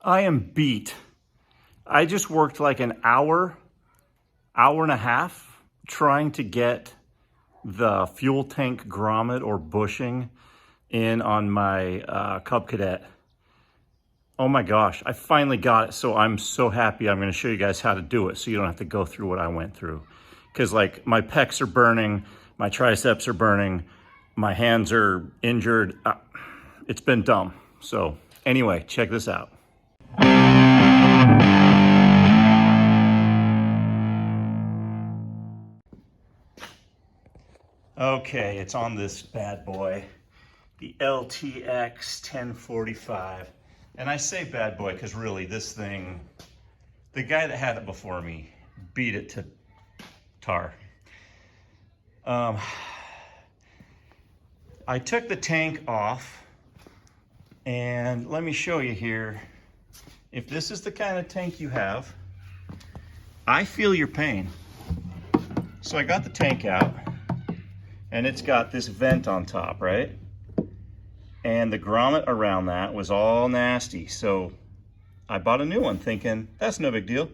I am beat. I just worked like an hour and a half trying to get the fuel tank grommet or bushing in on my Cub Cadet. Oh my gosh, I finally got it. So I'm so happy. I'm gonna show you guys how to do it so you don't have to go through what I went through. Cause like my pecs are burning, my triceps are burning, my hands are injured. It's been dumb. So anyway, check this out. Okay, it's on this bad boy, the LTX 1045. And I say bad boy because really this thing, the guy that had it before me beat it to tar. I took the tank off and let me show you here. If this is the kind of tank you have, I feel your pain. So I got the tank out and it's got this vent on top, right? And the grommet around that was all nasty. So I bought a new one thinking, that's no big deal.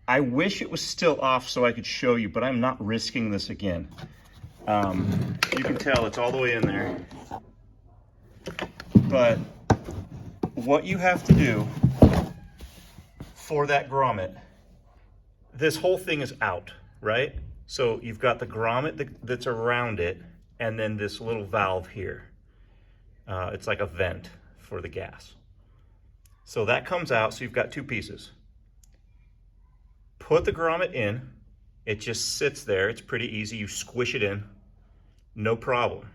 I wish it was still off so I could show you, but I'm not risking this again. You can tell it's all the way in there. But what you have to do for that grommet, this whole thing is out, right? So you've got the grommet that's around it, and then this little valve here. It's like a vent for the gas. So that comes out, so you've got two pieces. Put the grommet in, it just sits there, it's pretty easy, you squish it in, no problem.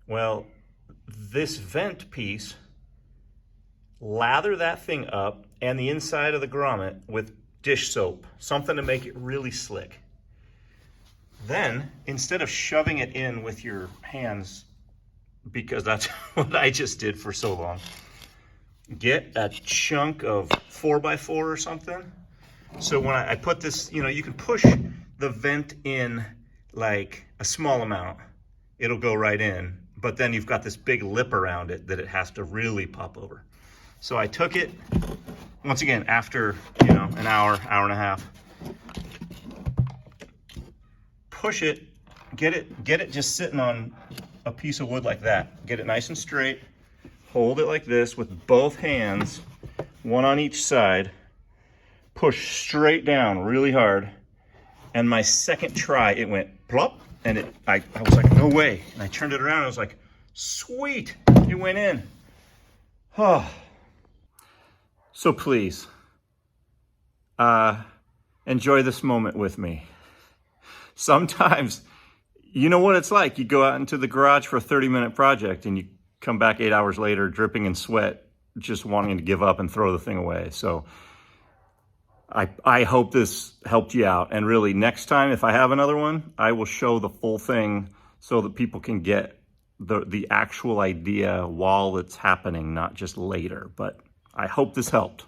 Well, this vent piece, lather that thing up and the inside of the grommet with dish soap, something to make it really slick. Then, instead of shoving it in with your hands, because that's what I just did for so long, get a chunk of 4x4 or something. So when I put this, you know, you can push the vent in like a small amount, it'll go right in, but then you've got this big lip around it that it has to really pop over. So I took it, once again, after, you know, an hour, hour and a half, push it, get it just sitting on a piece of wood like that. Get it nice and straight, hold it like this with both hands, one on each side, push straight down really hard. And my second try, it went plop, and I was like, no way. And I turned it around, and I was like, sweet, it went in. Oh. So please, enjoy this moment with me. Sometimes, you know what it's like. You go out into the garage for a 30-minute project and you come back 8 hours later dripping in sweat, just wanting to give up and throw the thing away. So I hope this helped you out. And really, next time, if I have another one, I will show the full thing so that people can get the actual idea while it's happening, not just later. But I hope this helped.